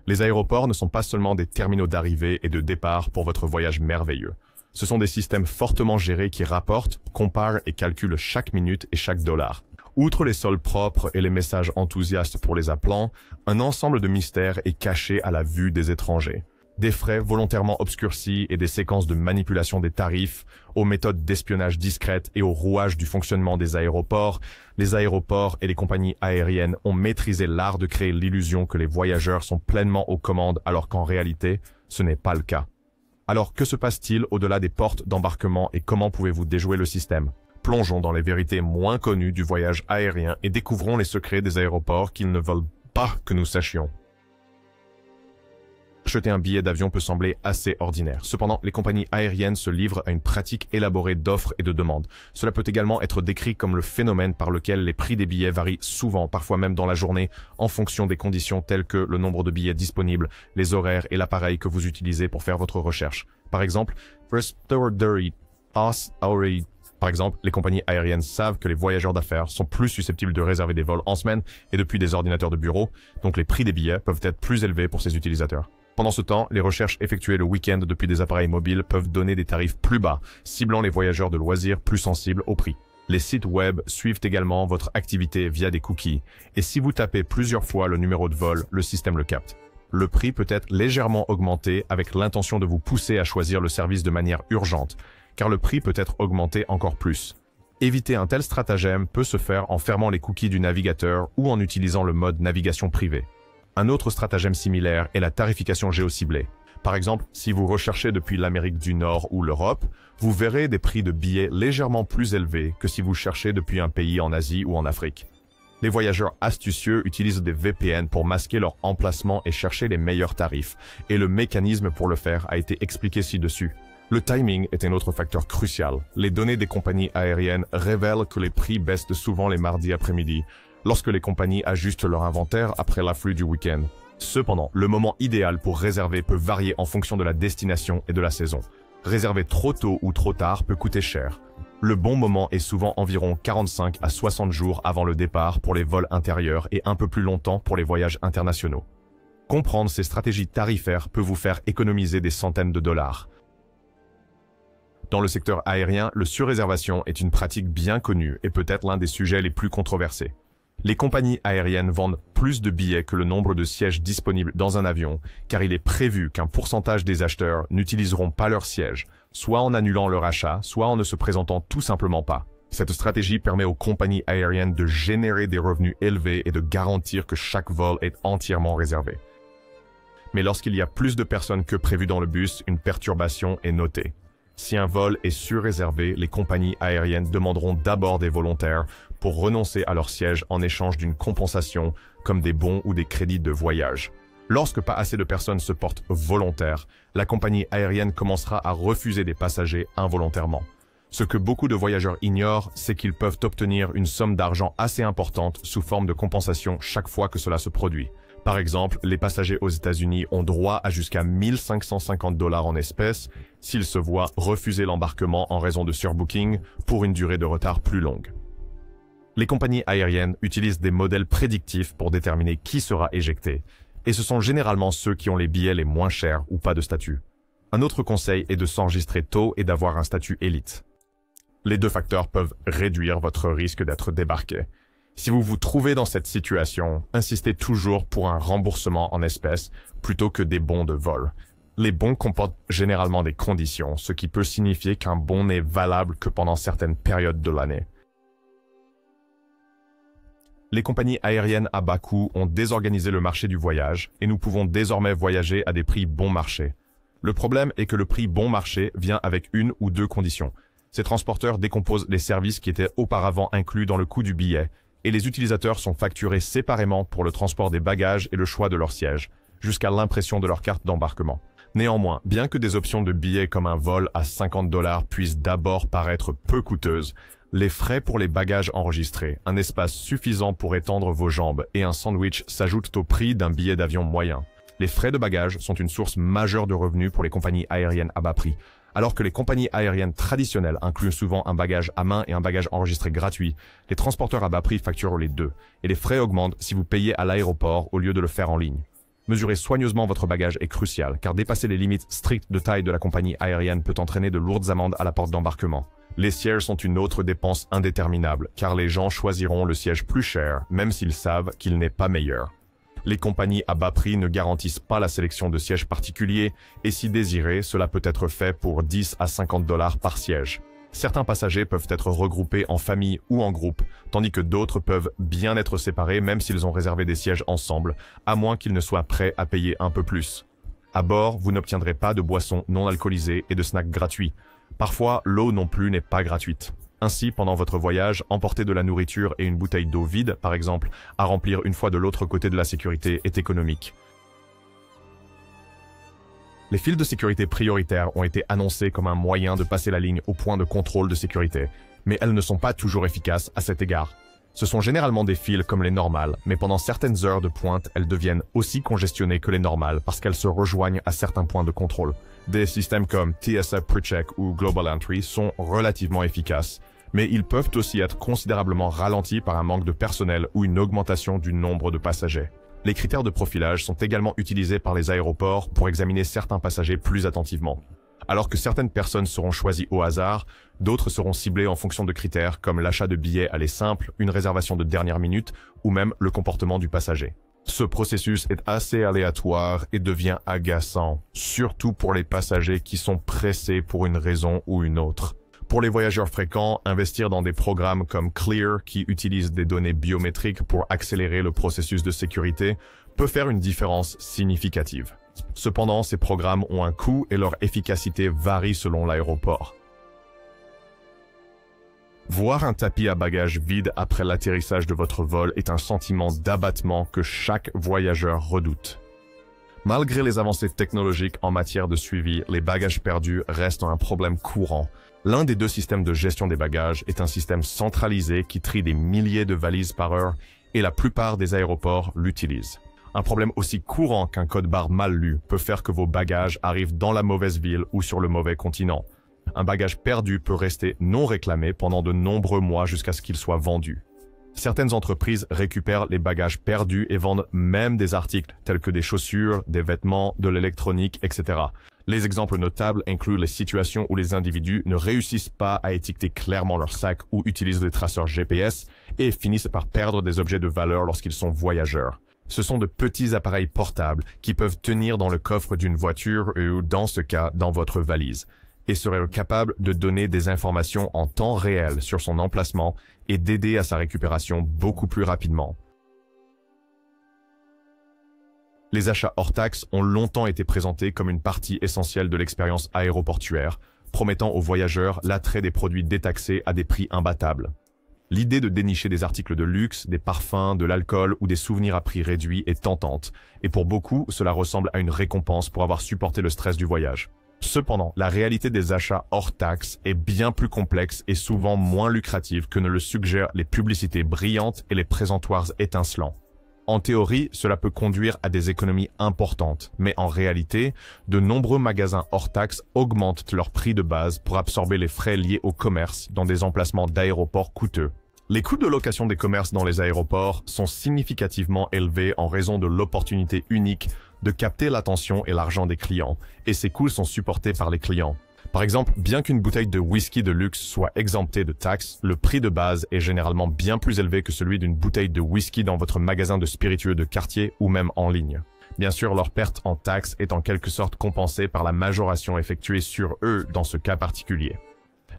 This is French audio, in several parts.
Les aéroports ne sont pas seulement des terminaux d'arrivée et de départ pour votre voyage merveilleux. Ce sont des systèmes fortement gérés qui rapportent, comparent et calculent chaque minute et chaque dollar. Outre les sols propres et les messages enthousiastes pour les appelants, un ensemble de mystères est caché à la vue des étrangers. Des frais volontairement obscurcis et des séquences de manipulation des tarifs, aux méthodes d'espionnage discrètes et au rouage du fonctionnement des aéroports, les aéroports et les compagnies aériennes ont maîtrisé l'art de créer l'illusion que les voyageurs sont pleinement aux commandes alors qu'en réalité, ce n'est pas le cas. Alors que se passe-t-il au-delà des portes d'embarquement et comment pouvez-vous déjouer le système? Plongeons dans les vérités moins connues du voyage aérien et découvrons les secrets des aéroports qu'ils ne veulent pas que nous sachions. Acheter un billet d'avion peut sembler assez ordinaire. Cependant, les compagnies aériennes se livrent à une pratique élaborée d'offres et de demandes. Cela peut également être décrit comme le phénomène par lequel les prix des billets varient souvent, parfois même dans la journée, en fonction des conditions telles que le nombre de billets disponibles, les horaires et l'appareil que vous utilisez pour faire votre recherche. Par exemple, Par exemple, les compagnies aériennes savent que les voyageurs d'affaires sont plus susceptibles de réserver des vols en semaine et depuis des ordinateurs de bureau, donc les prix des billets peuvent être plus élevés pour ces utilisateurs. Pendant ce temps, les recherches effectuées le week-end depuis des appareils mobiles peuvent donner des tarifs plus bas, ciblant les voyageurs de loisirs plus sensibles au prix. Les sites web suivent également votre activité via des cookies, et si vous tapez plusieurs fois le numéro de vol, le système le capte. Le prix peut être légèrement augmenté avec l'intention de vous pousser à choisir le service de manière urgente, car le prix peut être augmenté encore plus. Éviter un tel stratagème peut se faire en fermant les cookies du navigateur ou en utilisant le mode navigation privée. Un autre stratagème similaire est la tarification géociblée. Par exemple, si vous recherchez depuis l'Amérique du Nord ou l'Europe, vous verrez des prix de billets légèrement plus élevés que si vous cherchez depuis un pays en Asie ou en Afrique. Les voyageurs astucieux utilisent des VPN pour masquer leur emplacement et chercher les meilleurs tarifs, et le mécanisme pour le faire a été expliqué ci-dessus. Le timing est un autre facteur crucial. Les données des compagnies aériennes révèlent que les prix baissent souvent les mardis après-midi, lorsque les compagnies ajustent leur inventaire après l'afflux du week-end. Cependant, le moment idéal pour réserver peut varier en fonction de la destination et de la saison. Réserver trop tôt ou trop tard peut coûter cher. Le bon moment est souvent environ 45 à 60 jours avant le départ pour les vols intérieurs et un peu plus longtemps pour les voyages internationaux. Comprendre ces stratégies tarifaires peut vous faire économiser des centaines de dollars. Dans le secteur aérien, le surréservation est une pratique bien connue et peut-être l'un des sujets les plus controversés. Les compagnies aériennes vendent plus de billets que le nombre de sièges disponibles dans un avion, car il est prévu qu'un pourcentage des acheteurs n'utiliseront pas leur siège, soit en annulant leur achat, soit en ne se présentant tout simplement pas. Cette stratégie permet aux compagnies aériennes de générer des revenus élevés et de garantir que chaque vol est entièrement réservé. Mais lorsqu'il y a plus de personnes que prévu dans le bus, une perturbation est notée. Si un vol est surréservé, les compagnies aériennes demanderont d'abord des volontaires pour renoncer à leur siège en échange d'une compensation, comme des bons ou des crédits de voyage. Lorsque pas assez de personnes se portent volontaires, la compagnie aérienne commencera à refuser des passagers involontairement. Ce que beaucoup de voyageurs ignorent, c'est qu'ils peuvent obtenir une somme d'argent assez importante sous forme de compensation chaque fois que cela se produit. Par exemple, les passagers aux États-Unis ont droit à jusqu'à 1 550 $ en espèces s'ils se voient refuser l'embarquement en raison de surbooking pour une durée de retard plus longue. Les compagnies aériennes utilisent des modèles prédictifs pour déterminer qui sera éjecté, et ce sont généralement ceux qui ont les billets les moins chers ou pas de statut. Un autre conseil est de s'enregistrer tôt et d'avoir un statut élite. Les deux facteurs peuvent réduire votre risque d'être débarqué. Si vous vous trouvez dans cette situation, insistez toujours pour un remboursement en espèces plutôt que des bons de vol. Les bons comportent généralement des conditions, ce qui peut signifier qu'un bon n'est valable que pendant certaines périodes de l'année. Les compagnies aériennes à bas coût ont désorganisé le marché du voyage et nous pouvons désormais voyager à des prix bon marché. Le problème est que le prix bon marché vient avec une ou deux conditions. Ces transporteurs décomposent les services qui étaient auparavant inclus dans le coût du billet et les utilisateurs sont facturés séparément pour le transport des bagages et le choix de leur siège, jusqu'à l'impression de leur carte d'embarquement. Néanmoins, bien que des options de billets comme un vol à 50 $ puissent d'abord paraître peu coûteuses, les frais pour les bagages enregistrés, un espace suffisant pour étendre vos jambes et un sandwich s'ajoutent au prix d'un billet d'avion moyen. Les frais de bagages sont une source majeure de revenus pour les compagnies aériennes à bas prix. Alors que les compagnies aériennes traditionnelles incluent souvent un bagage à main et un bagage enregistré gratuit, les transporteurs à bas prix facturent les deux, et les frais augmentent si vous payez à l'aéroport au lieu de le faire en ligne. Mesurer soigneusement votre bagage est crucial, car dépasser les limites strictes de taille de la compagnie aérienne peut entraîner de lourdes amendes à la porte d'embarquement. Les sièges sont une autre dépense indéterminable, car les gens choisiront le siège plus cher, même s'ils savent qu'il n'est pas meilleur. Les compagnies à bas prix ne garantissent pas la sélection de sièges particuliers, et si désiré, cela peut être fait pour 10 à 50 $ par siège. Certains passagers peuvent être regroupés en famille ou en groupe, tandis que d'autres peuvent bien être séparés même s'ils ont réservé des sièges ensemble, à moins qu'ils ne soient prêts à payer un peu plus. À bord, vous n'obtiendrez pas de boissons non alcoolisées et de snacks gratuits. Parfois, l'eau non plus n'est pas gratuite. Ainsi, pendant votre voyage, emporter de la nourriture et une bouteille d'eau vide, par exemple, à remplir une fois de l'autre côté de la sécurité est économique. Les files de sécurité prioritaires ont été annoncées comme un moyen de passer la ligne au point de contrôle de sécurité, mais elles ne sont pas toujours efficaces à cet égard. Ce sont généralement des files comme les normales, mais pendant certaines heures de pointe, elles deviennent aussi congestionnées que les normales parce qu'elles se rejoignent à certains points de contrôle. Des systèmes comme TSA PreCheck ou Global Entry sont relativement efficaces, mais ils peuvent aussi être considérablement ralentis par un manque de personnel ou une augmentation du nombre de passagers. Les critères de profilage sont également utilisés par les aéroports pour examiner certains passagers plus attentivement. Alors que certaines personnes seront choisies au hasard, d'autres seront ciblées en fonction de critères comme l'achat de billets aller simple, une réservation de dernière minute ou même le comportement du passager. Ce processus est assez aléatoire et devient agaçant, surtout pour les passagers qui sont pressés pour une raison ou une autre. Pour les voyageurs fréquents, investir dans des programmes comme Clear, qui utilisent des données biométriques pour accélérer le processus de sécurité, peut faire une différence significative. Cependant, ces programmes ont un coût et leur efficacité varie selon l'aéroport. Voir un tapis à bagages vide après l'atterrissage de votre vol est un sentiment d'abattement que chaque voyageur redoute. Malgré les avancées technologiques en matière de suivi, les bagages perdus restent un problème courant. L'un des deux systèmes de gestion des bagages est un système centralisé qui trie des milliers de valises par heure et la plupart des aéroports l'utilisent. Un problème aussi courant qu'un code-barre mal lu peut faire que vos bagages arrivent dans la mauvaise ville ou sur le mauvais continent. Un bagage perdu peut rester non réclamé pendant de nombreux mois jusqu'à ce qu'il soit vendu. Certaines entreprises récupèrent les bagages perdus et vendent même des articles tels que des chaussures, des vêtements, de l'électronique, etc. Les exemples notables incluent les situations où les individus ne réussissent pas à étiqueter clairement leur sac ou utilisent des traceurs GPS et finissent par perdre des objets de valeur lorsqu'ils sont voyageurs. Ce sont de petits appareils portables qui peuvent tenir dans le coffre d'une voiture ou, dans ce cas, dans votre valise, et seraient capables de donner des informations en temps réel sur son emplacement et d'aider à sa récupération beaucoup plus rapidement. Les achats hors taxes ont longtemps été présentés comme une partie essentielle de l'expérience aéroportuaire, promettant aux voyageurs l'attrait des produits détaxés à des prix imbattables. L'idée de dénicher des articles de luxe, des parfums, de l'alcool ou des souvenirs à prix réduit est tentante, et pour beaucoup, cela ressemble à une récompense pour avoir supporté le stress du voyage. Cependant, la réalité des achats hors taxes est bien plus complexe et souvent moins lucrative que ne le suggèrent les publicités brillantes et les présentoirs étincelants. En théorie, cela peut conduire à des économies importantes, mais en réalité, de nombreux magasins hors taxes augmentent leur prix de base pour absorber les frais liés au commerce dans des emplacements d'aéroports coûteux. Les coûts de location des commerces dans les aéroports sont significativement élevés en raison de l'opportunité unique de capter l'attention et l'argent des clients, et ces coûts sont supportés par les clients. Par exemple, bien qu'une bouteille de whisky de luxe soit exemptée de taxes, le prix de base est généralement bien plus élevé que celui d'une bouteille de whisky dans votre magasin de spiritueux de quartier ou même en ligne. Bien sûr, leur perte en taxes est en quelque sorte compensée par la majoration effectuée sur eux dans ce cas particulier.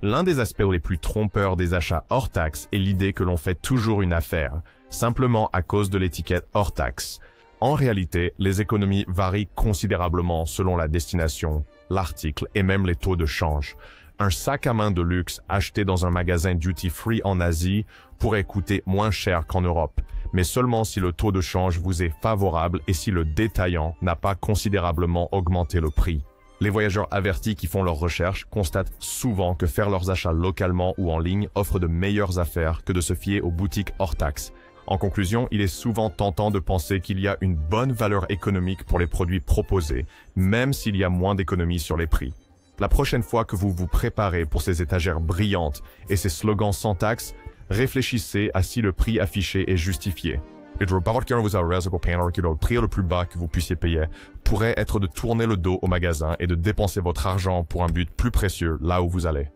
L'un des aspects les plus trompeurs des achats hors taxes est l'idée que l'on fait toujours une affaire, simplement à cause de l'étiquette hors taxes. En réalité, les économies varient considérablement selon la destination, l'article et même les taux de change. Un sac à main de luxe acheté dans un magasin duty-free en Asie pourrait coûter moins cher qu'en Europe, mais seulement si le taux de change vous est favorable et si le détaillant n'a pas considérablement augmenté le prix. Les voyageurs avertis qui font leurs recherches constatent souvent que faire leurs achats localement ou en ligne offre de meilleures affaires que de se fier aux boutiques hors taxes. En conclusion, il est souvent tentant de penser qu'il y a une bonne valeur économique pour les produits proposés, même s'il y a moins d'économies sur les prix. La prochaine fois que vous vous préparez pour ces étagères brillantes et ces slogans sans taxe, réfléchissez à si le prix affiché est justifié. Et je pas que vous avez pour payer le prix le plus bas que vous puissiez payer pourrait être de tourner le dos au magasin et de dépenser votre argent pour un but plus précieux là où vous allez.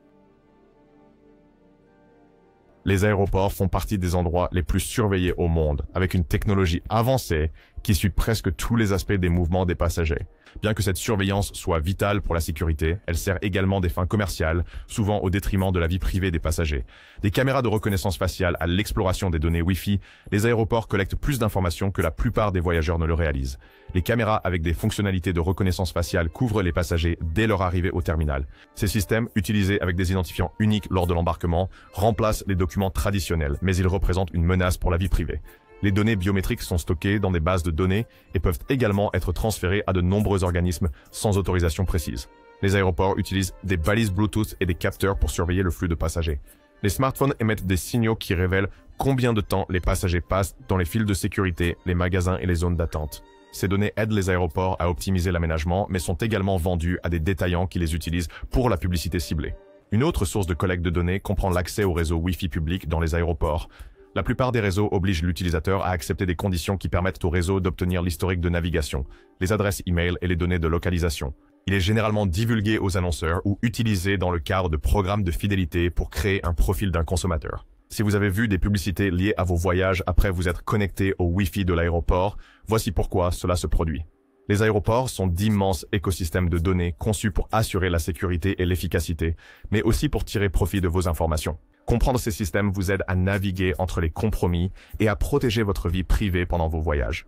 Les aéroports font partie des endroits les plus surveillés au monde, avec une technologie avancée qui suit presque tous les aspects des mouvements des passagers. Bien que cette surveillance soit vitale pour la sécurité, elle sert également des fins commerciales, souvent au détriment de la vie privée des passagers. Des caméras de reconnaissance faciale à l'exploration des données Wi-Fi, les aéroports collectent plus d'informations que la plupart des voyageurs ne le réalisent. Les caméras avec des fonctionnalités de reconnaissance faciale couvrent les passagers dès leur arrivée au terminal. Ces systèmes, utilisés avec des identifiants uniques lors de l'embarquement, remplacent les documents traditionnels, mais ils représentent une menace pour la vie privée. Les données biométriques sont stockées dans des bases de données et peuvent également être transférées à de nombreux organismes sans autorisation précise. Les aéroports utilisent des balises Bluetooth et des capteurs pour surveiller le flux de passagers. Les smartphones émettent des signaux qui révèlent combien de temps les passagers passent dans les files de sécurité, les magasins et les zones d'attente. Ces données aident les aéroports à optimiser l'aménagement, mais sont également vendues à des détaillants qui les utilisent pour la publicité ciblée. Une autre source de collecte de données comprend l'accès au réseau Wi-Fi public dans les aéroports. La plupart des réseaux obligent l'utilisateur à accepter des conditions qui permettent au réseau d'obtenir l'historique de navigation, les adresses e-mail et les données de localisation. Il est généralement divulgué aux annonceurs ou utilisé dans le cadre de programmes de fidélité pour créer un profil d'un consommateur. Si vous avez vu des publicités liées à vos voyages après vous être connecté au Wi-Fi de l'aéroport, voici pourquoi cela se produit. Les aéroports sont d'immenses écosystèmes de données conçus pour assurer la sécurité et l'efficacité, mais aussi pour tirer profit de vos informations. Comprendre ces systèmes vous aide à naviguer entre les compromis et à protéger votre vie privée pendant vos voyages.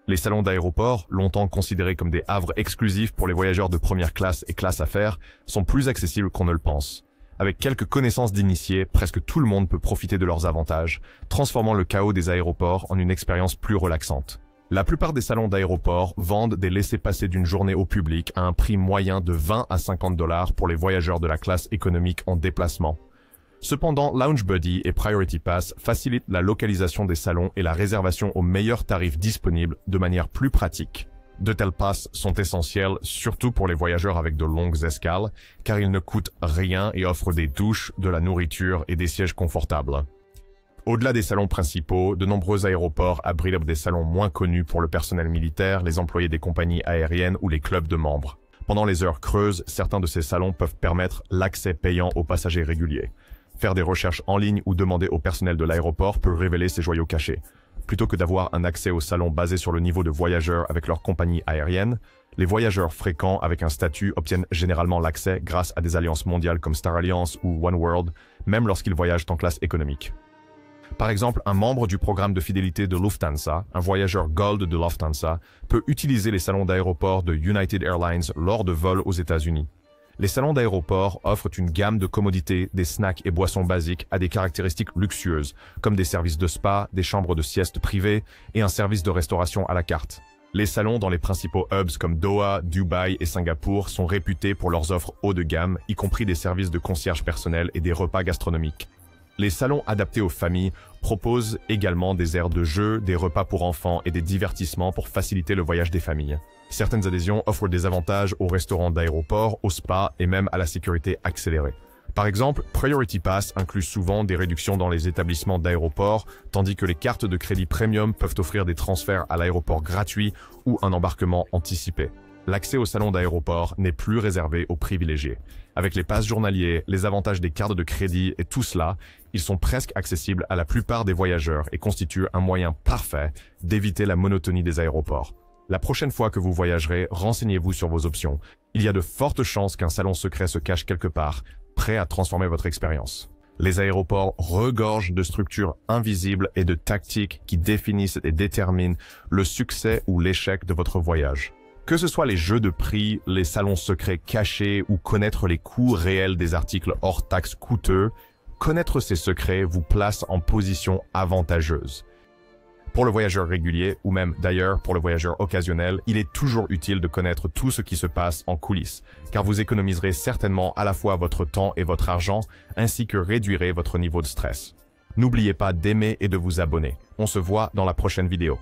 Les salons d'aéroport, longtemps considérés comme des havres exclusifs pour les voyageurs de première classe et classe affaires, sont plus accessibles qu'on ne le pense. Avec quelques connaissances d'initiés, presque tout le monde peut profiter de leurs avantages, transformant le chaos des aéroports en une expérience plus relaxante. La plupart des salons d'aéroport vendent des laissez-passer d'une journée au public à un prix moyen de 20 à 50 $ pour les voyageurs de la classe économique en déplacement. Cependant, Lounge Buddy et Priority Pass facilitent la localisation des salons et la réservation aux meilleurs tarifs disponibles de manière plus pratique. De tels passes sont essentiels, surtout pour les voyageurs avec de longues escales, car ils ne coûtent rien et offrent des douches, de la nourriture et des sièges confortables. Au-delà des salons principaux, de nombreux aéroports abritent des salons moins connus pour le personnel militaire, les employés des compagnies aériennes ou les clubs de membres. Pendant les heures creuses, certains de ces salons peuvent permettre l'accès payant aux passagers réguliers. Faire des recherches en ligne ou demander au personnel de l'aéroport peut révéler ces joyaux cachés. Plutôt que d'avoir un accès aux salons basé sur le niveau de voyageurs avec leur compagnie aérienne, les voyageurs fréquents avec un statut obtiennent généralement l'accès grâce à des alliances mondiales comme Star Alliance ou One World, même lorsqu'ils voyagent en classe économique. Par exemple, un membre du programme de fidélité de Lufthansa, un voyageur Gold de Lufthansa, peut utiliser les salons d'aéroport de United Airlines lors de vols aux États-Unis. Les salons d'aéroport offrent une gamme de commodités, des snacks et boissons basiques à des caractéristiques luxueuses, comme des services de spa, des chambres de sieste privées et un service de restauration à la carte. Les salons dans les principaux hubs comme Doha, Dubaï et Singapour sont réputés pour leurs offres haut de gamme, y compris des services de concierge personnel et des repas gastronomiques. Les salons adaptés aux familles proposent également des aires de jeu, des repas pour enfants et des divertissements pour faciliter le voyage des familles. Certaines adhésions offrent des avantages aux restaurants d'aéroport, au spa et même à la sécurité accélérée. Par exemple, Priority Pass inclut souvent des réductions dans les établissements d'aéroport, tandis que les cartes de crédit premium peuvent offrir des transferts à l'aéroport gratuits ou un embarquement anticipé. L'accès au salon d'aéroport n'est plus réservé aux privilégiés. Avec les passes journaliers, les avantages des cartes de crédit et tout cela, ils sont presque accessibles à la plupart des voyageurs et constituent un moyen parfait d'éviter la monotonie des aéroports. La prochaine fois que vous voyagerez, renseignez-vous sur vos options. Il y a de fortes chances qu'un salon secret se cache quelque part, prêt à transformer votre expérience. Les aéroports regorgent de structures invisibles et de tactiques qui définissent et déterminent le succès ou l'échec de votre voyage. Que ce soit les jeux de prix, les salons secrets cachés ou connaître les coûts réels des articles hors taxes coûteux, connaître ces secrets vous place en position avantageuse. Pour le voyageur régulier, ou même d'ailleurs pour le voyageur occasionnel, il est toujours utile de connaître tout ce qui se passe en coulisses, car vous économiserez certainement à la fois votre temps et votre argent, ainsi que réduirez votre niveau de stress. N'oubliez pas d'aimer et de vous abonner. On se voit dans la prochaine vidéo.